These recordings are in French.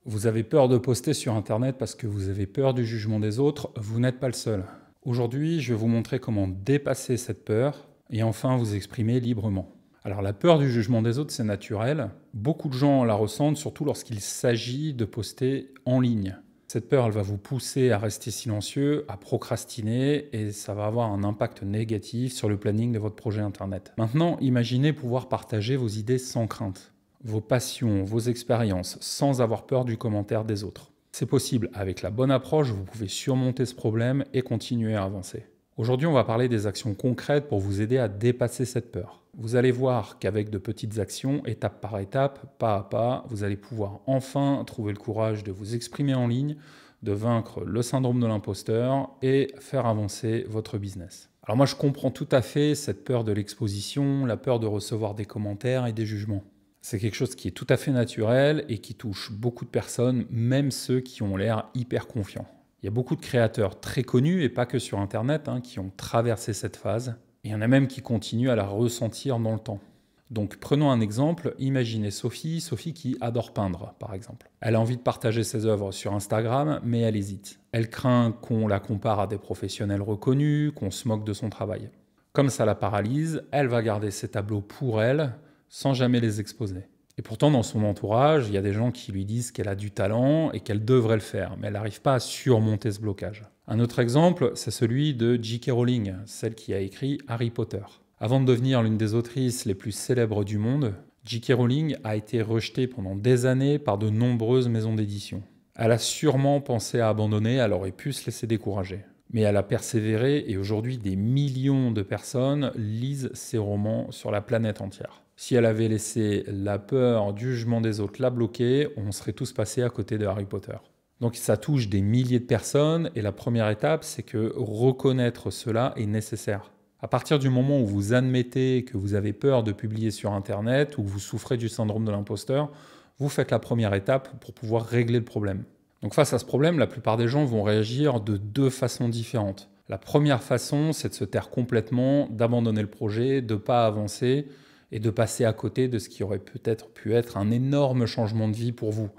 Vous avez peur de poster sur Internet parce que vous avez peur du jugement des autres, vous n'êtes pas le seul. Aujourd'hui, je vais vous montrer comment dépasser cette peur et enfin vous exprimer librement. Alors la peur du jugement des autres, c'est naturel. Beaucoup de gens la ressentent, surtout lorsqu'il s'agit de poster en ligne. Cette peur, elle va vous pousser à rester silencieux, à procrastiner et ça va avoir un impact négatif sur le planning de votre projet Internet. Maintenant, imaginez pouvoir partager vos idées sans crainte, vos passions, vos expériences, sans avoir peur du commentaire des autres. C'est possible, avec la bonne approche, vous pouvez surmonter ce problème et continuer à avancer. Aujourd'hui, on va parler des actions concrètes pour vous aider à dépasser cette peur. Vous allez voir qu'avec de petites actions, étape par étape, pas à pas, vous allez pouvoir enfin trouver le courage de vous exprimer en ligne, de vaincre le syndrome de l'imposteur et faire avancer votre business. Alors moi, je comprends tout à fait cette peur de l'exposition, la peur de recevoir des commentaires et des jugements. C'est quelque chose qui est tout à fait naturel et qui touche beaucoup de personnes, même ceux qui ont l'air hyper confiants. Il y a beaucoup de créateurs très connus, et pas que sur Internet, qui ont traversé cette phase. Et il y en a même qui continuent à la ressentir dans le temps. Donc prenons un exemple, imaginez Sophie qui adore peindre par exemple. Elle a envie de partager ses œuvres sur Instagram, mais elle hésite. Elle craint qu'on la compare à des professionnels reconnus, qu'on se moque de son travail. Comme ça la paralyse, elle va garder ses tableaux pour elle, sans jamais les exposer. Et pourtant, dans son entourage, il y a des gens qui lui disent qu'elle a du talent et qu'elle devrait le faire, mais elle n'arrive pas à surmonter ce blocage. Un autre exemple, c'est celui de J.K. Rowling, celle qui a écrit Harry Potter. Avant de devenir l'une des autrices les plus célèbres du monde, J.K. Rowling a été rejetée pendant des années par de nombreuses maisons d'édition. Elle a sûrement pensé à abandonner, elle aurait pu se laisser décourager. Mais elle a persévéré et aujourd'hui, des millions de personnes lisent ses romans sur la planète entière. Si elle avait laissé la peur du jugement des autres la bloquer, on serait tous passés à côté de Harry Potter. Donc ça touche des milliers de personnes et la première étape, c'est que reconnaître cela est nécessaire. À partir du moment où vous admettez que vous avez peur de publier sur Internet ou que vous souffrez du syndrome de l'imposteur, vous faites la première étape pour pouvoir régler le problème. Donc face à ce problème, la plupart des gens vont réagir de deux façons différentes. La première façon, c'est de se taire complètement, d'abandonner le projet, de ne pas avancer et de passer à côté de ce qui aurait peut-être pu être un énorme changement de vie pour vous.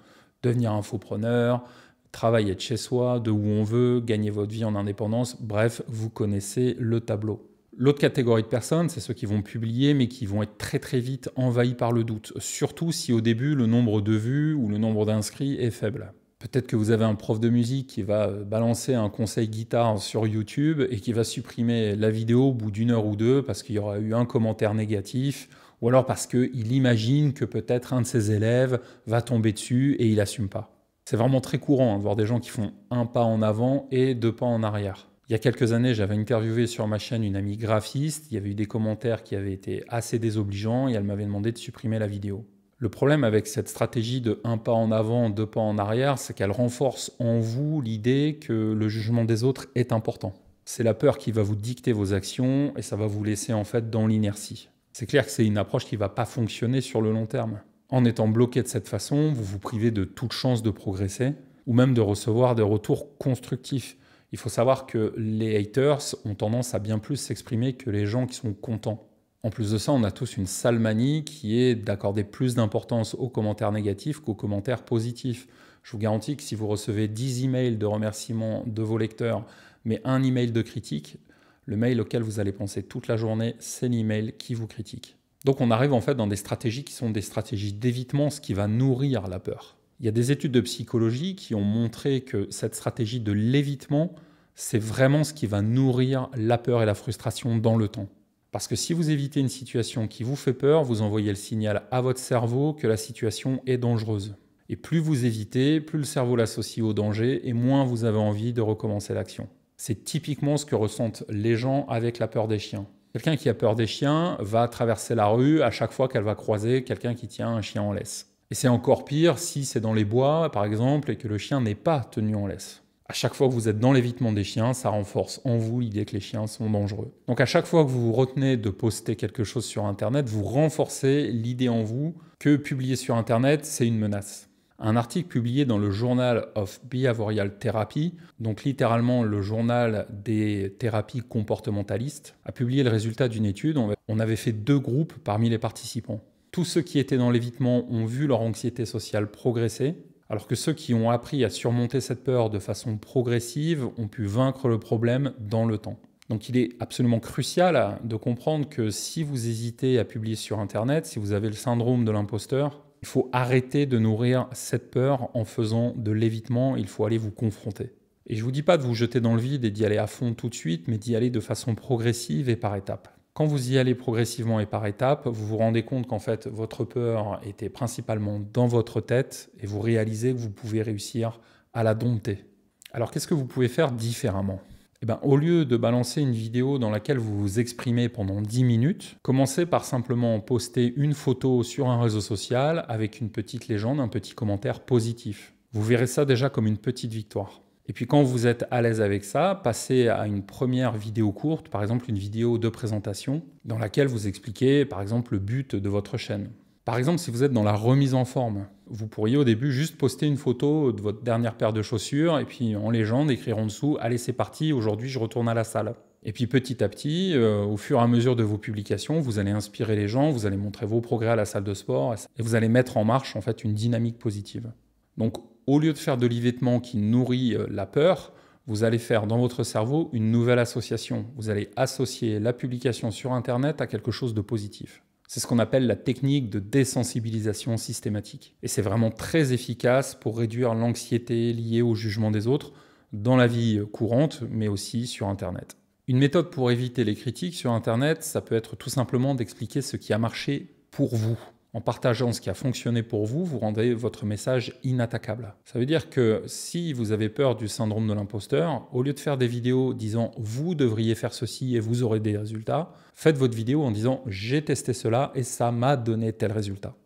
Devenir infopreneur, travailler de chez soi, de où on veut, gagner votre vie en indépendance, bref, vous connaissez le tableau. L'autre catégorie de personnes, c'est ceux qui vont publier mais qui vont être très très vite envahis par le doute, surtout si au début le nombre de vues ou le nombre d'inscrits est faible. Peut-être que vous avez un prof de musique qui va balancer un conseil guitare sur YouTube et qui va supprimer la vidéo au bout d'une heure ou deux parce qu'il y aura eu un commentaire négatif ou alors parce qu'il imagine que peut-être un de ses élèves va tomber dessus et il n'assume pas. C'est vraiment très courant de voir des gens qui font un pas en avant et deux pas en arrière. Il y a quelques années, j'avais interviewé sur ma chaîne une amie graphiste, il y avait eu des commentaires qui avaient été assez désobligeants et elle m'avait demandé de supprimer la vidéo. Le problème avec cette stratégie de un pas en avant, deux pas en arrière, c'est qu'elle renforce en vous l'idée que le jugement des autres est important. C'est la peur qui va vous dicter vos actions et ça va vous laisser en fait dans l'inertie. C'est clair que c'est une approche qui ne va pas fonctionner sur le long terme. En étant bloqué de cette façon, vous vous privez de toute chance de progresser ou même de recevoir des retours constructifs. Il faut savoir que les haters ont tendance à bien plus s'exprimer que les gens qui sont contents. En plus de ça, on a tous une sale manie qui est d'accorder plus d'importance aux commentaires négatifs qu'aux commentaires positifs. Je vous garantis que si vous recevez 10 emails de remerciements de vos lecteurs, mais un email de critique, le mail auquel vous allez penser toute la journée, c'est l'email qui vous critique. Donc on arrive en fait dans des stratégies qui sont des stratégies d'évitement, ce qui va nourrir la peur. Il y a des études de psychologie qui ont montré que cette stratégie de l'évitement, c'est vraiment ce qui va nourrir la peur et la frustration dans le temps. Parce que si vous évitez une situation qui vous fait peur, vous envoyez le signal à votre cerveau que la situation est dangereuse. Et plus vous évitez, plus le cerveau l'associe au danger et moins vous avez envie de recommencer l'action. C'est typiquement ce que ressentent les gens avec la peur des chiens. Quelqu'un qui a peur des chiens va traverser la rue à chaque fois qu'elle va croiser quelqu'un qui tient un chien en laisse. Et c'est encore pire si c'est dans les bois, par exemple, et que le chien n'est pas tenu en laisse. À chaque fois que vous êtes dans l'évitement des chiens, ça renforce en vous l'idée que les chiens sont dangereux. Donc à chaque fois que vous vous retenez de poster quelque chose sur Internet, vous renforcez l'idée en vous que publier sur Internet, c'est une menace. Un article publié dans le Journal of Behavioral Therapy, donc littéralement le journal des thérapies comportementalistes, a publié le résultat d'une étude. On avait fait 2 groupes parmi les participants. Tous ceux qui étaient dans l'évitement ont vu leur anxiété sociale progresser, Alors que ceux qui ont appris à surmonter cette peur de façon progressive ont pu vaincre le problème dans le temps. Donc il est absolument crucial de comprendre que si vous hésitez à publier sur Internet, si vous avez le syndrome de l'imposteur, il faut arrêter de nourrir cette peur en faisant de l'évitement, il faut aller vous confronter. Et je ne vous dis pas de vous jeter dans le vide et d'y aller à fond tout de suite, mais d'y aller de façon progressive et par étapes. Quand vous y allez progressivement et par étapes, vous vous rendez compte qu'en fait, votre peur était principalement dans votre tête et vous réalisez que vous pouvez réussir à la dompter. Alors, qu'est-ce que vous pouvez faire différemment ? Eh bien, au lieu de balancer une vidéo dans laquelle vous vous exprimez pendant 10 minutes, commencez par simplement poster une photo sur un réseau social avec une petite légende, un petit commentaire positif. Vous verrez ça déjà comme une petite victoire. Et puis quand vous êtes à l'aise avec ça, passez à une première vidéo courte, par exemple une vidéo de présentation, dans laquelle vous expliquez par exemple le but de votre chaîne. Par exemple, si vous êtes dans la remise en forme, vous pourriez au début juste poster une photo de votre dernière paire de chaussures et puis en légende écrire en dessous « Allez, c'est parti, aujourd'hui je retourne à la salle ». Et puis petit à petit, au fur et à mesure de vos publications, vous allez inspirer les gens, vous allez montrer vos progrès à la salle de sport et vous allez mettre en marche en fait une dynamique positive. Donc au lieu de faire de l'évitement qui nourrit la peur, vous allez faire dans votre cerveau une nouvelle association. Vous allez associer la publication sur Internet à quelque chose de positif. C'est ce qu'on appelle la technique de désensibilisation systématique. Et c'est vraiment très efficace pour réduire l'anxiété liée au jugement des autres dans la vie courante, mais aussi sur Internet. Une méthode pour éviter les critiques sur Internet, ça peut être tout simplement d'expliquer ce qui a marché pour vous. En partageant ce qui a fonctionné pour vous, vous rendez votre message inattaquable. Ça veut dire que si vous avez peur du syndrome de l'imposteur, au lieu de faire des vidéos disant « vous devriez faire ceci et vous aurez des résultats », faites votre vidéo en disant « j'ai testé cela et ça m'a donné tel résultat ».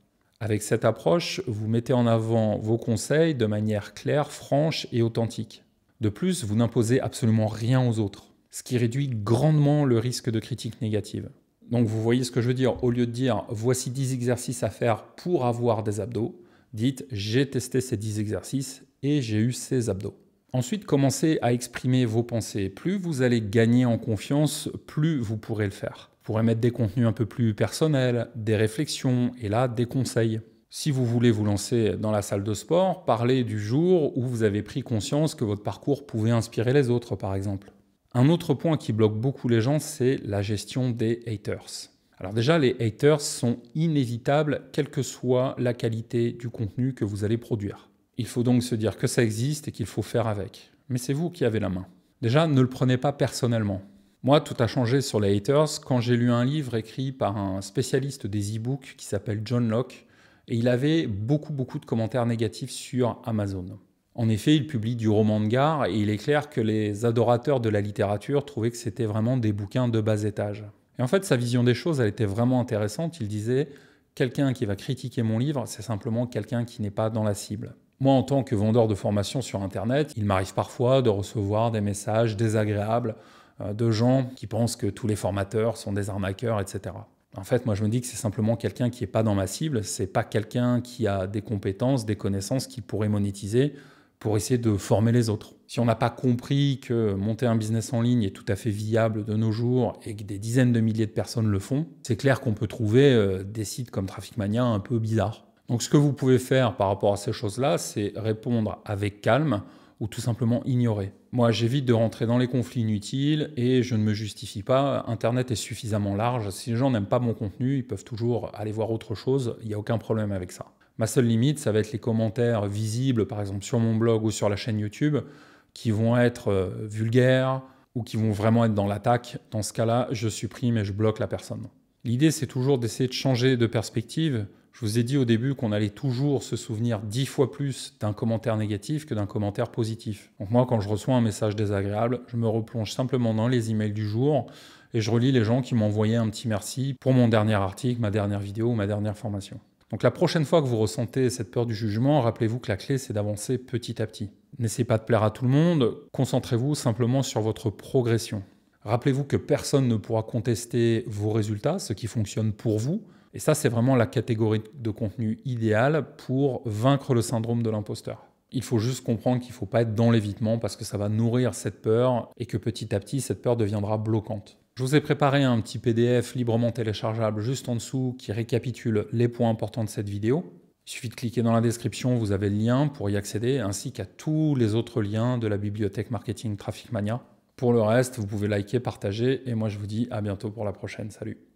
Avec cette approche, vous mettez en avant vos conseils de manière claire, franche et authentique. De plus, vous n'imposez absolument rien aux autres, ce qui réduit grandement le risque de critiques négatives. Donc vous voyez ce que je veux dire, au lieu de dire « voici 10 exercices à faire pour avoir des abdos », dites « j'ai testé ces 10 exercices et j'ai eu ces abdos ». Ensuite, commencez à exprimer vos pensées. Plus vous allez gagner en confiance, plus vous pourrez le faire. Vous pourrez mettre des contenus un peu plus personnels, des réflexions et là, des conseils. Si vous voulez vous lancer dans la salle de sport, parlez du jour où vous avez pris conscience que votre parcours pouvait inspirer les autres, par exemple. Un autre point qui bloque beaucoup les gens, c'est la gestion des haters. Alors déjà, les haters sont inévitables, quelle que soit la qualité du contenu que vous allez produire. Il faut donc se dire que ça existe et qu'il faut faire avec. Mais c'est vous qui avez la main. Déjà, ne le prenez pas personnellement. Moi, tout a changé sur les haters quand j'ai lu un livre écrit par un spécialiste des e-books qui s'appelle John Locke, et il avait beaucoup de commentaires négatifs sur Amazon. En effet, il publie du roman de gare et il est clair que les adorateurs de la littérature trouvaient que c'était vraiment des bouquins de bas étage. Et en fait, sa vision des choses, elle était vraiment intéressante. Il disait « quelqu'un qui va critiquer mon livre, c'est simplement quelqu'un qui n'est pas dans la cible ». Moi, en tant que vendeur de formation sur Internet, il m'arrive parfois de recevoir des messages désagréables de gens qui pensent que tous les formateurs sont des arnaqueurs, etc. En fait, moi, je me dis que c'est simplement quelqu'un qui n'est pas dans ma cible. C'est pas quelqu'un qui a des compétences, des connaissances qu'il pourrait monétiser pour essayer de former les autres. Si on n'a pas compris que monter un business en ligne est tout à fait viable de nos jours et que des dizaines de milliers de personnes le font, c'est clair qu'on peut trouver des sites comme Traffic Mania un peu bizarres. Donc ce que vous pouvez faire par rapport à ces choses-là, c'est répondre avec calme ou tout simplement ignorer. Moi, j'évite de rentrer dans les conflits inutiles et je ne me justifie pas. Internet est suffisamment large. Si les gens n'aiment pas mon contenu, ils peuvent toujours aller voir autre chose. Il n'y a aucun problème avec ça. Ma seule limite, ça va être les commentaires visibles, par exemple sur mon blog ou sur la chaîne YouTube, qui vont être vulgaires ou qui vont vraiment être dans l'attaque. Dans ce cas-là, je supprime et je bloque la personne. L'idée, c'est toujours d'essayer de changer de perspective. Je vous ai dit au début qu'on allait toujours se souvenir 10 fois plus d'un commentaire négatif que d'un commentaire positif. Donc moi, quand je reçois un message désagréable, je me replonge simplement dans les emails du jour et je relis les gens qui m'ont envoyé un petit merci pour mon dernier article, ma dernière vidéo ou ma dernière formation. Donc la prochaine fois que vous ressentez cette peur du jugement, rappelez-vous que la clé, c'est d'avancer petit à petit. N'essayez pas de plaire à tout le monde, concentrez-vous simplement sur votre progression. Rappelez-vous que personne ne pourra contester vos résultats, ce qui fonctionne pour vous. Et ça, c'est vraiment la catégorie de contenu idéale pour vaincre le syndrome de l'imposteur. Il faut juste comprendre qu'il ne faut pas être dans l'évitement parce que ça va nourrir cette peur et que petit à petit, cette peur deviendra bloquante. Je vous ai préparé un petit PDF librement téléchargeable juste en dessous qui récapitule les points importants de cette vidéo. Il suffit de cliquer dans la description, vous avez le lien pour y accéder, ainsi qu'à tous les autres liens de la bibliothèque Marketing Traffic Mania. Pour le reste, vous pouvez liker, partager, et moi je vous dis à bientôt pour la prochaine. Salut!